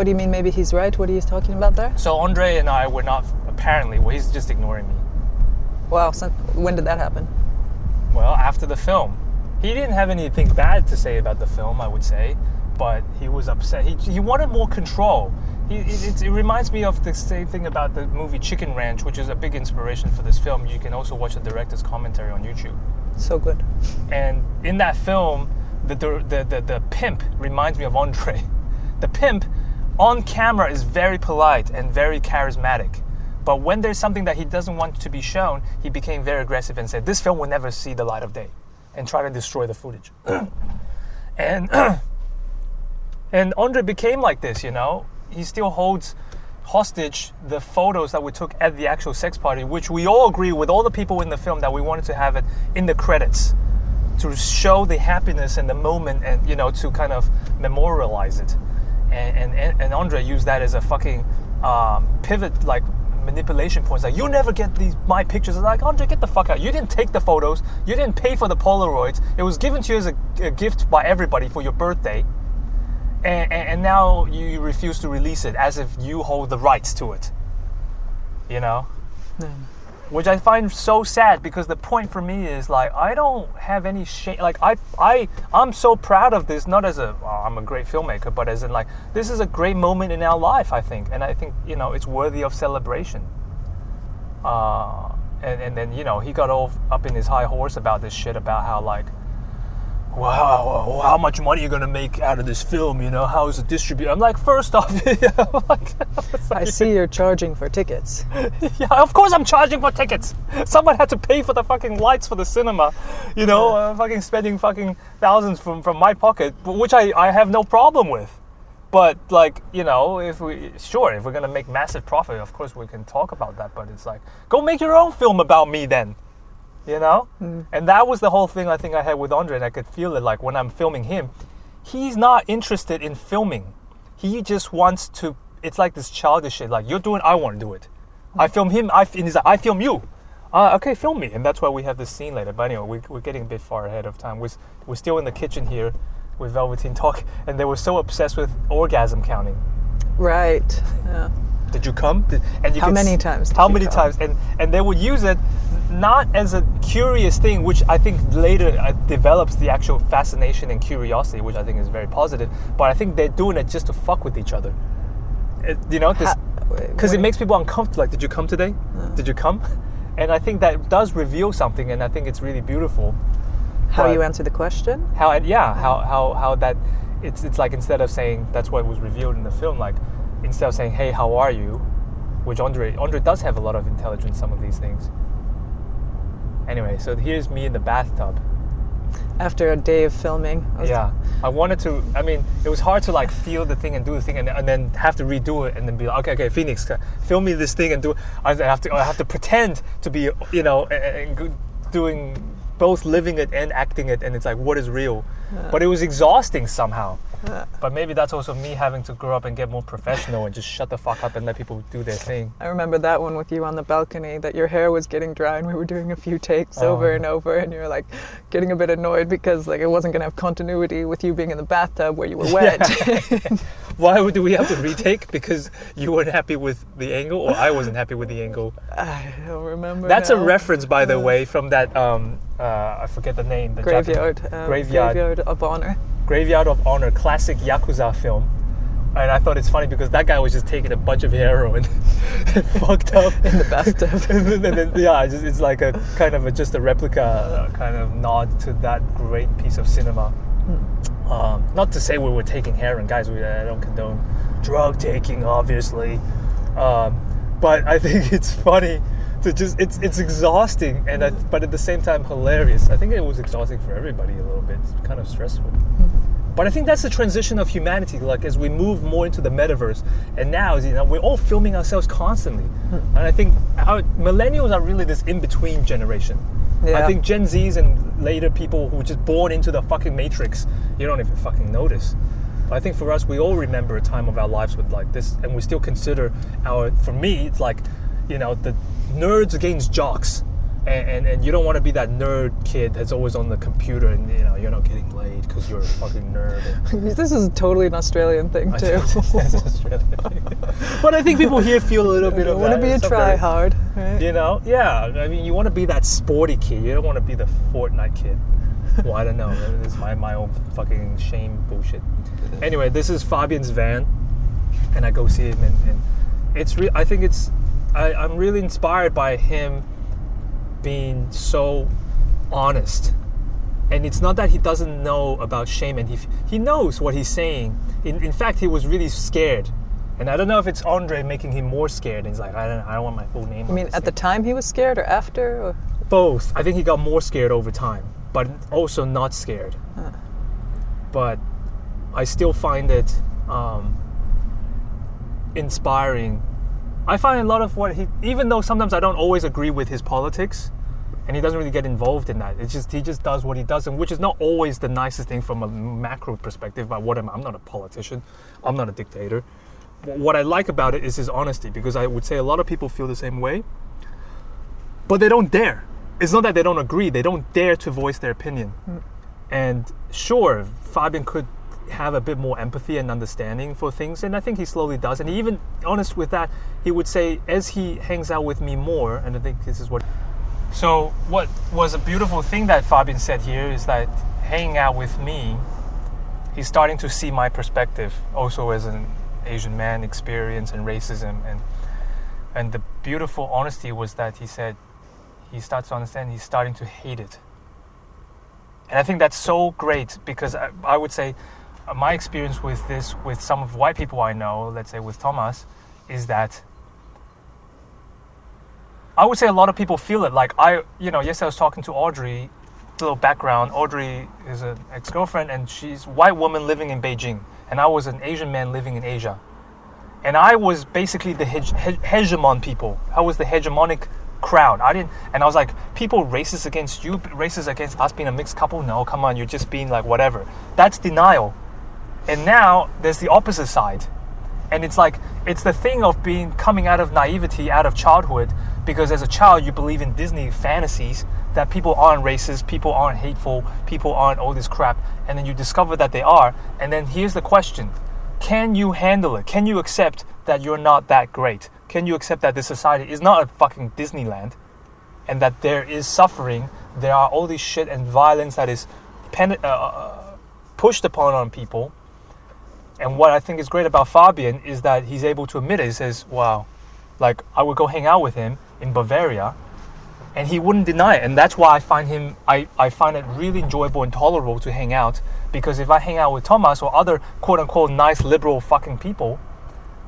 What do you mean maybe he's right? What are you talking about there? So Andrei and I were not, apparently, well, he's just ignoring me. Wow, so when did that happen? Well, after the film. He didn't have anything bad to say about the film, I would say, but he was upset. He wanted more control. It reminds me of the same thing about the movie Chicken Ranch, which is a big inspiration for this film. You can also watch the director's commentary on YouTube. So good. And in that film, the pimp reminds me of Andrei. The pimp on camera is very polite and very charismatic. But when there's something that he doesn't want to be shown, he became very aggressive and said, this film will never see the light of day, and try to destroy the footage. And Andrei became like this, you know. He still holds hostage the photos that we took at the actual sex party, which we all agree with all the people in the film that we wanted to have it in the credits to show the happiness and the moment, and, you know, to kind of memorialize it. And Andrei used that as a fucking pivot, like, manipulation points. Like, you'll never get my pictures. I'm like, Andrei, get the fuck out. You didn't take the photos. You didn't pay for the Polaroids. It was given to you as a gift by everybody for your birthday. And now you refuse to release it as if you hold the rights to it. You know? Which I find so sad, because the point for me is, like, I don't have any shame. Like, I'm so proud of this, not as I'm a great filmmaker, but as in, like, this is a great moment in our life, I think. And I think, you know, it's worthy of celebration. And then, you know, he got all up in his high horse about this shit, about how, like, wow, how much money are you going to make out of this film, you know, how's it distributed? I'm like, first off, I see you're charging for tickets. Yeah, of course I'm charging for tickets. Someone had to pay for the fucking lights for the cinema, you know, fucking spending fucking thousands from my pocket, which I have no problem with. But, like, you know, if we're going to make massive profit, of course we can talk about that, but it's like, go make your own film about me then. You know? And that was the whole thing I think I had with Andrei, and I could feel it, like, when I'm filming him, he's not interested in filming. He just wants to, it's like this childish shit, like, you're doing, I want to do it. I film him, and he's like, I film you. Okay, film me. And that's why we have this scene later. But anyway, we're getting a bit far ahead of time. We're still in the kitchen here with Velveteen Talk, and they were so obsessed with orgasm counting. Right, yeah. Did you come? How many times? How many times? And they would use it not as a curious thing, which I think later develops the actual fascination and curiosity, which I think is very positive. But I think they're doing it just to fuck with each other. You know, because it makes people uncomfortable. Like, did you come today? Did you come? And I think that does reveal something, and I think it's really beautiful. How you answer the question? How that it's like, instead of saying that's what was revealed in the film, like, instead of saying, hey, how are you? Which Andrei does have a lot of intelligence, some of these things. Anyway, so here's me in the bathtub. After a day of filming. I wanted to, I mean, it was hard to, like, feel the thing and do the thing and then have to redo it and then be like, okay, Phoenix, film me this thing and do it. I have to pretend to be, you know, and doing both living it and acting it, and it's like, what is real? But it was exhausting somehow. But maybe that's also me having to grow up and get more professional and just shut the fuck up and let people do their thing. I remember that one with you on the balcony, that your hair was getting dry and we were doing a few takes over and over, and you were like getting a bit annoyed because, like, it wasn't going to have continuity with you being in the bathtub where you were wet. Why do we have to retake? Because you weren't happy with the angle, or I wasn't happy with the angle? I don't remember. That's a reference, by the way, from that I forget the name. The Graveyard of Honor. Graveyard of Honor, classic Yakuza film. And I thought it's funny because that guy was just taking a bunch of heroin and fucked up in the bathtub. and then, it's like a kind of just a replica, kind of nod to that great piece of cinema. Not to say we were taking heroin, guys. I don't condone drug taking, obviously. But I think it's funny to just, it's exhausting, and but at the same time hilarious. I think it was exhausting for everybody a little bit. It's kind of stressful. But I think that's the transition of humanity, like, as we move more into the metaverse. And now, you know, we're all filming ourselves constantly. And I think our millennials are really this in-between generation. I think Gen Zs and later people who were just born into the fucking matrix, you don't even fucking notice. But I think for us, we all remember a time of our lives with, like, this, and we still consider for me, it's like, you know, the nerds against jocks. And you don't want to be that nerd kid that's always on the computer and you're not getting laid because you're a fucking nerd. This is totally an Australian thing too. That's an Australian thing. But I think people here feel a little bit of that. You want to be a try-hard, right? Yeah. I mean, you want to be that sporty kid. You don't want to be the Fortnite kid. Well, I don't know. This is my own fucking shame bullshit. Anyway, this is Fabian's van, and I go see him, and it's I think I'm really inspired by him being so honest. And it's not that he doesn't know about shame, and he knows what he's saying. In fact, he was really scared. And I don't know if it's Andrei making him more scared. And he's like, I don't want my full name. You mean at the time he was scared or after? Or? Both. I think he got more scared over time, but also not scared. But I still find it inspiring. I find a lot of what even though sometimes I don't always agree with his politics, and he doesn't really get involved in that. He just does what he does, and which is not always the nicest thing from a macro perspective. But I'm not a politician. I'm not a dictator. What I like about it is his honesty, because I would say a lot of people feel the same way, but they don't dare. It's not that they don't agree. They don't dare to voice their opinion. And sure, Fabian could have a bit more empathy and understanding for things, and I think he slowly does. And he even honest with that, he would say as he hangs out with me more, and I think this is what. So what was a beautiful thing that Fabian said here is that hanging out with me, he's starting to see my perspective also as an Asian man, experience and racism, and the beautiful honesty was that he said he starts to understand, he's starting to hate it. And I think that's so great, because I would say my experience with this, with some of white people I know, let's say with Thomas, is that I would say a lot of people feel it. Like yesterday I was talking to Audrey, a little background. Audrey is an ex-girlfriend, and she's a white woman living in Beijing, and I was an Asian man living in Asia. And I was basically the hegemon people. I was the hegemonic crowd. And I was like, people racist against you, racist against us being a mixed couple? No, come on, you're just being like whatever. That's denial. And now there's the opposite side. And it's like, it's the thing of coming out of naivety, out of childhood, because as a child you believe in Disney fantasies that people aren't racist, people aren't hateful, people aren't all this crap, and then you discover that they are. And then here's the question: can you handle it? Can you accept that you're not that great? Can you accept that this society is not a fucking Disneyland, and that there is suffering, there are all this shit and violence that is pushed upon on people? And what I think is great about Fabian is that he's able to admit it. He says, wow, like I would go hang out with him in Bavaria and he wouldn't deny it. And that's why I find it really enjoyable and tolerable to hang out, because if I hang out with Thomas or other quote unquote nice liberal fucking people,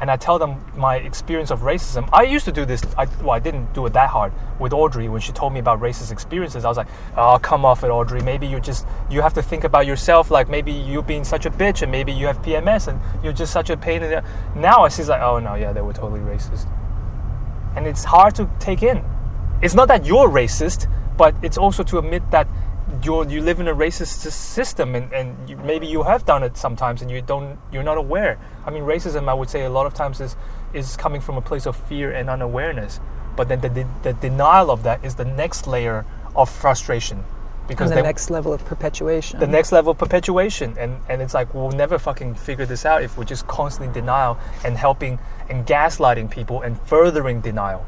and I tell them my experience of racism. I used to do this, I didn't do it that hard with Audrey when she told me about racist experiences. I was like, oh, come off it, Audrey. Maybe you have to think about yourself, like maybe you're being such a bitch and maybe you have PMS and you're just such a pain in the... Now I see like, oh no, yeah, they were totally racist. And it's hard to take in. It's not that you're racist, but it's also to admit that you live in a racist system, and maybe you have done it sometimes and you're not aware. I mean, racism, I would say a lot of times is coming from a place of fear and unawareness, but then the denial of that is the next layer of frustration, because and the next level of perpetuation. The next level of perpetuation, and it's like we'll never fucking figure this out if we're just constantly in denial and helping and gaslighting people and furthering denial.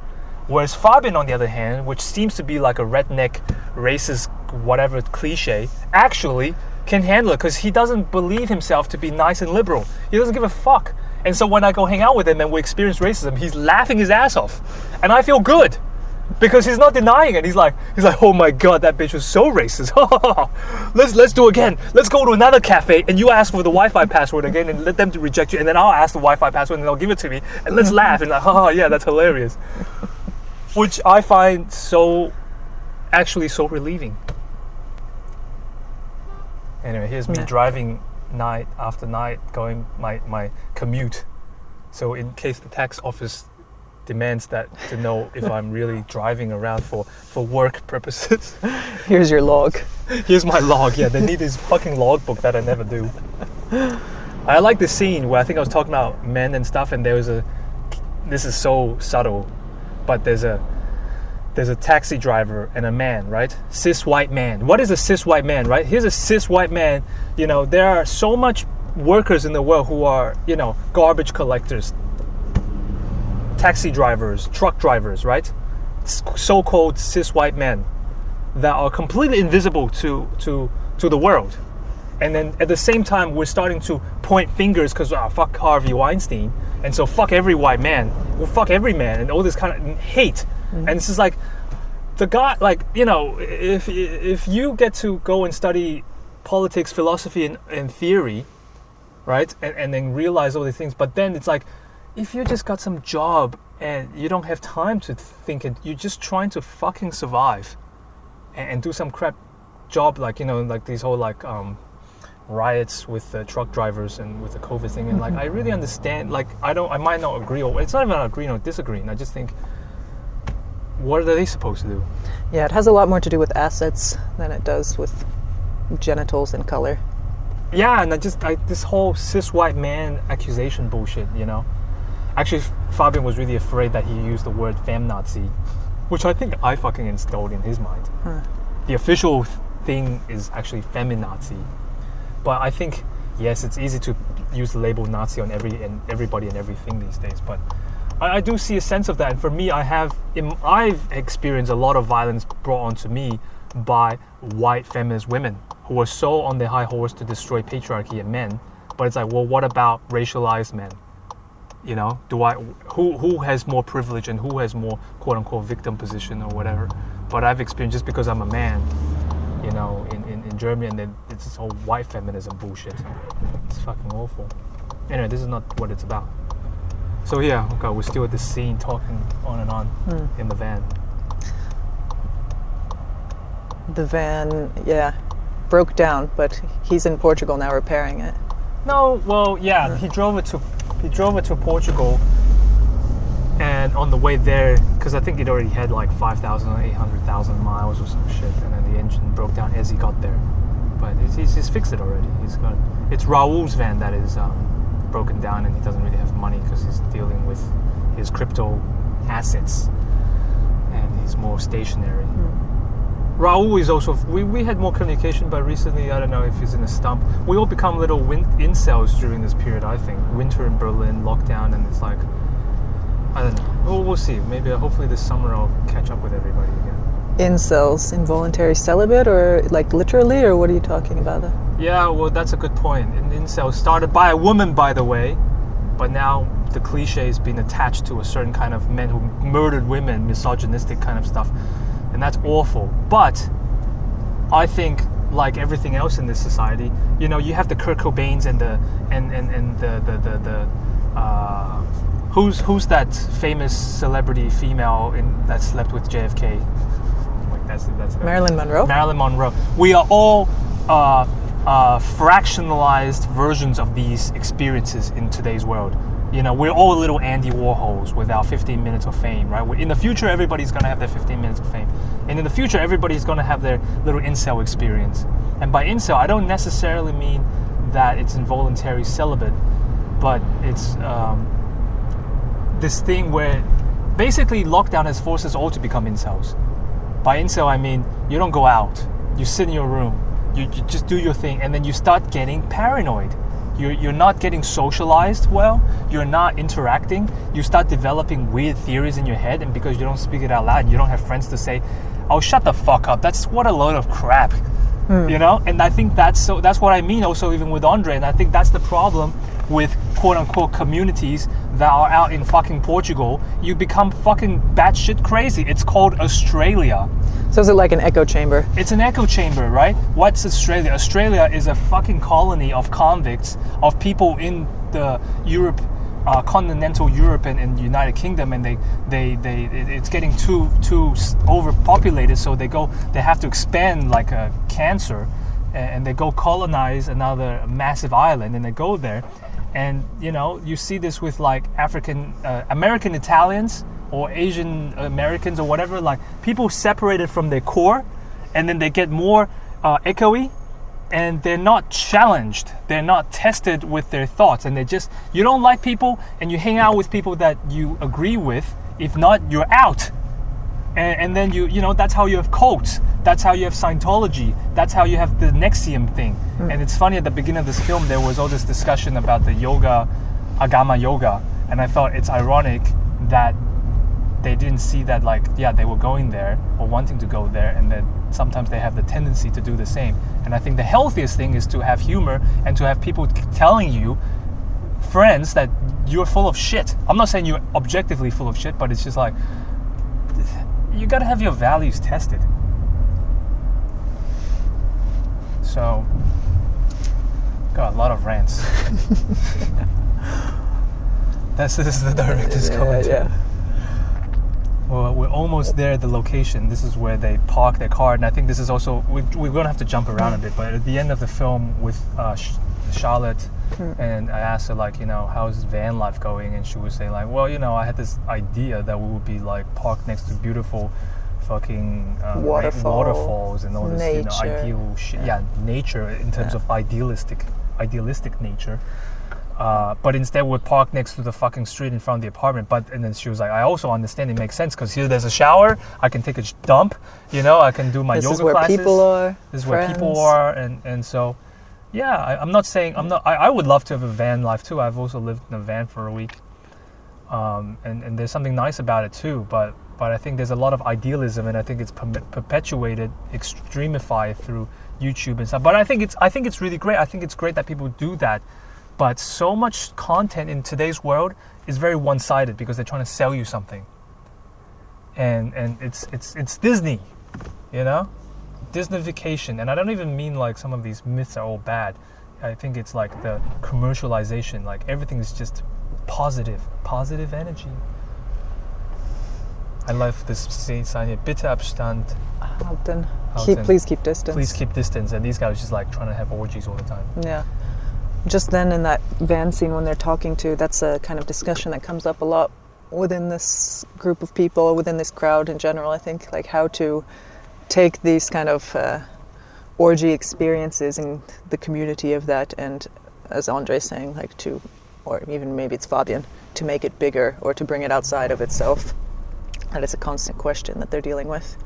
Whereas Fabian, on the other hand, which seems to be like a redneck, racist, whatever cliche, actually can handle it, because he doesn't believe himself to be nice and liberal. He doesn't give a fuck. And so when I go hang out with him and we experience racism, he's laughing his ass off. And I feel good, because he's not denying it. He's like, oh my god, that bitch was so racist. Let's do it again. Let's go to another cafe and you ask for the Wi-Fi password again and let them to reject you, and then I'll ask the Wi-Fi password and they'll give it to me, and let's laugh and like, oh yeah, that's hilarious. Which I find actually so relieving. Anyway, here's me driving night after night, going my commute. So in case the tax office demands that to know if I'm really driving around for work purposes. Here's your log. Here's my log. Yeah, they need this fucking logbook that I never do. I like the scene where I think I was talking about men and stuff, and there was this is so subtle, but there's there's a taxi driver and a man, right? Cis white man. What is a cis white man, right? Here's a cis white man. You know, there are so much workers in the world who are, you know, garbage collectors, taxi drivers, truck drivers, right? So-called cis white men that are completely invisible to the world. And then at the same time, we're starting to point fingers because fuck Harvey Weinstein, and so fuck every white man, well, fuck every man, and all this kind of hate. And it's just like the guy, like, you know, if you get to go and study politics, philosophy, and theory, right, and then realize all these things, but then it's like, if you just got some job and you don't have time to think, and you're just trying to fucking survive and do some crap job, like, you know, like these whole like riots with the truck drivers and with the COVID thing, and like I really understand. Like I might not agree, or it's not even agreeing or disagreeing. I just think, what are they supposed to do? Yeah, it has a lot more to do with assets than it does with genitals and color. Yeah, and this whole cis white man accusation bullshit, you know. Actually, Fabian was really afraid that he used the word feminazi, which I think I fucking installed in his mind. The official thing is actually feminazi. But I think, yes, it's easy to use the label Nazi on everybody and everything these days. But I do see a sense of that. And for me, I've experienced a lot of violence brought onto me by white feminist women who are so on their high horse to destroy patriarchy and men. But it's like, well, what about racialized men? You know, who has more privilege and who has more quote unquote victim position or whatever? But I've experienced, just because I'm a man, you know, in Germany, and then it's this whole white feminism bullshit. It's fucking awful. Anyway, this is not what it's about. So yeah, okay, we're still at this scene talking on and on in the van. The van, yeah, broke down, but he's in Portugal now repairing it. No, well, yeah, he drove it to Portugal, and on the way there, because I think it already had like 5,000 or 800,000 miles or some shit, and then the engine broke down as he got there. But he's fixed it already. It's Raul's van that is broken down, and he doesn't really have money because he's dealing with his crypto assets, and he's more stationary. Raul is also, we had more communication, but recently, I don't know if he's in a stump. We all become little incels during this period, I think. Winter in Berlin, lockdown, and it's like, I don't know. We'll see. Maybe, hopefully this summer I'll catch up with everybody again. Incels, involuntary celibate, or like literally, or what are you talking about? Yeah, well, that's a good point. Incels started by a woman, by the way, but now the cliche has been attached to a certain kind of men who murdered women, misogynistic kind of stuff. And that's awful. But I think, like everything else in this society, you know, you have the Kurt Cobains and who's that famous celebrity female that slept with JFK? Like that's Marilyn Monroe. Marilyn Monroe. We are all fractionalized versions of these experiences in today's world. You know, we're all little Andy Warhols with our 15 minutes of fame, right? In the future, everybody's going to have their 15 minutes of fame. And in the future, everybody's going to have their little incel experience. And by incel, I don't necessarily mean that it's involuntary celibate, but it's this thing where basically lockdown has forced us all to become incels. By incel, I mean you don't go out. You sit in your room. You just do your thing, and then you start getting paranoid. You're not getting socialized well, you're not interacting, you start developing weird theories in your head, and because you don't speak it out loud, you don't have friends to say, oh, shut the fuck up, that's what a load of crap, you know? And I think that's what I mean also even with Andrei, and I think that's the problem with quote-unquote communities that are out in fucking Portugal. You become fucking batshit crazy. It's called Australia. So is it like an echo chamber? It's an echo chamber, right? What's Australia? Australia is a fucking colony of convicts, of people in the continental Europe and United Kingdom, and it's getting too overpopulated, so they have to expand like a cancer, and they go colonize another massive island, and they go there, and you know, you see this with like American Italians or Asian Americans or whatever, like people separated from their core, and then they get more echoey, and they're not challenged, they're not tested with their thoughts, and you don't like people, and you hang out with people that you agree with. If not, you're out. And then you know, that's how you have cults. That's how you have Scientology. That's how you have the Nexium thing. And it's funny, at the beginning of this film, there was all this discussion about the yoga, Agama yoga. And I thought it's ironic that they didn't see that, like, yeah, they were going there or wanting to go there, and then sometimes they have the tendency to do the same. And I think the healthiest thing is to have humor and to have people telling you, friends, that you're full of shit. I'm not saying you're objectively full of shit, but it's just like, you gotta have your values tested. So, got a lot of rants. This is the director's commentary. Yeah. Well, we're almost there at the location. This is where they park their car, and I think this is also, we're going to have to jump around a bit, but at the end of the film with Charlotte, and I asked her, like, you know, how's van life going? And she was saying, like, well, you know, I had this idea that we would be, like, parked next to beautiful fucking waterfalls and all this, you know, ideal shit. Yeah, nature in terms of idealistic nature. But instead we're parked next to the fucking street in front of the apartment. And then she was like, I also understand it makes sense because here there's a shower, I can take a dump, you know, I can do my yoga classes. This is where people are. This is where people are, and so, yeah, I'm not saying, I would love to have a van life too. I've also lived in a van for a week. And there's something nice about it too, but I think there's a lot of idealism, and I think it's perpetuated, extremified through YouTube and stuff. But I think it's really great. I think it's great that people do that. But so much content in today's world is very one-sided because they're trying to sell you something. And it's Disney, you know? Disneyfication. And I don't even mean like some of these myths are all bad. I think it's like the commercialization, like everything is just positive energy. I love this sign here, bitte Abstand. Halten. Please keep distance. Please keep distance. And these guys just like trying to have orgies all the time. Yeah. Just then in that van scene when they're talking to, that's a kind of discussion that comes up a lot within this group of people, within this crowd in general, I think, like how to take these kind of orgy experiences and the community of that, and as Andrei's saying, like to, or even maybe it's Fabian, to make it bigger or to bring it outside of itself. That is a constant question that they're dealing with.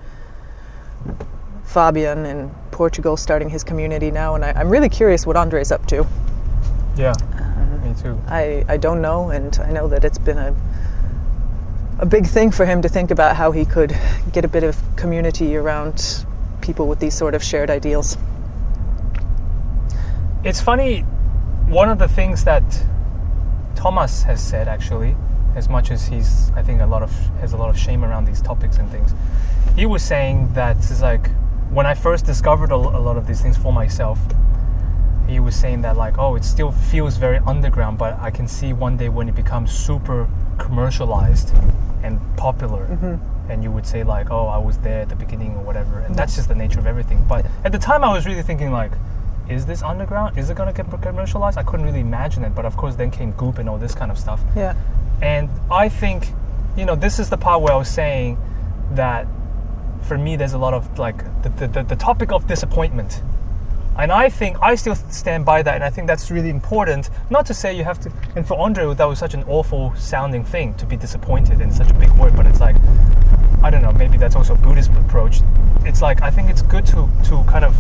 Fabian in Portugal starting his community now, and I'm really curious what Andrei's up to. Yeah, me too. I don't know, and I know that it's been a big thing for him to think about how he could get a bit of community around people with these sort of shared ideals. It's funny, one of the things that Thomas has said, actually, as much as he's, I think, has a lot of shame around these topics and things, he was saying that it's like, when I first discovered a lot of these things for myself, he was saying that, like, oh, it still feels very underground, but I can see one day when it becomes super commercialized and popular, and you would say, like, oh, I was there at the beginning or whatever, and that's just the nature of everything. But at the time I was really thinking, like, is this underground? Is it going to get commercialized? I couldn't really imagine it, but of course then came Goop and all this kind of stuff. Yeah. And I think, you know, this is the part where I was saying that for me there's a lot of, like, the topic of disappointment. And I think I still stand by that, and I think that's really important. Not to say you have to, and for Andrei, that was such an awful sounding thing to be disappointed in such a big word, but it's like, I don't know, maybe that's also a Buddhist approach. It's like, I think it's good to kind of,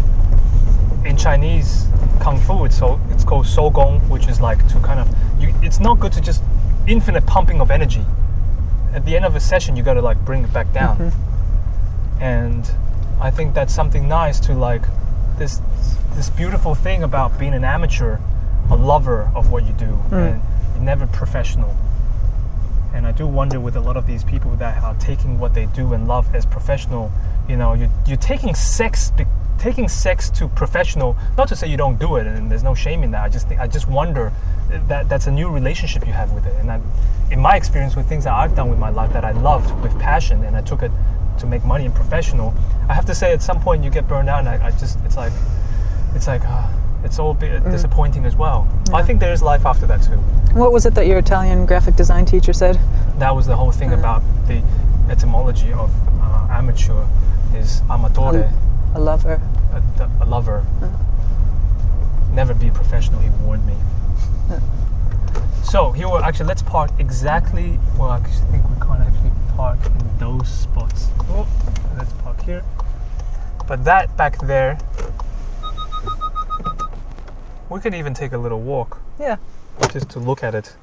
in Chinese Kung Fu, it's called So Gong, which is like to kind of, it's not good to just infinite pumping of energy. At the end of a session, you got to like bring it back down. And I think that's something nice to like, this beautiful thing about being an amateur, a lover of what you do, and you're never professional. And I do wonder with a lot of these people that are taking what they do and love as professional, you know, you're taking sex to professional. Not to say you don't do it, and there's no shame in that. I just wonder that that's a new relationship you have with it. And in my experience with things that I've done with my life that I loved with passion, and I took it to make money and professional, I have to say at some point you get burned out, and it's all a bit disappointing as well. Yeah. I think there is life after that too. What was it that your Italian graphic design teacher said? That was the whole thing about the etymology of amateur is amatore. A lover. A lover. Never be professional, he warned me. So here, actually, let's park exactly, well, I think we can't actually park in those spots. Oh, let's park here. But that back there, we could even take a little walk Yeah. just to look at it.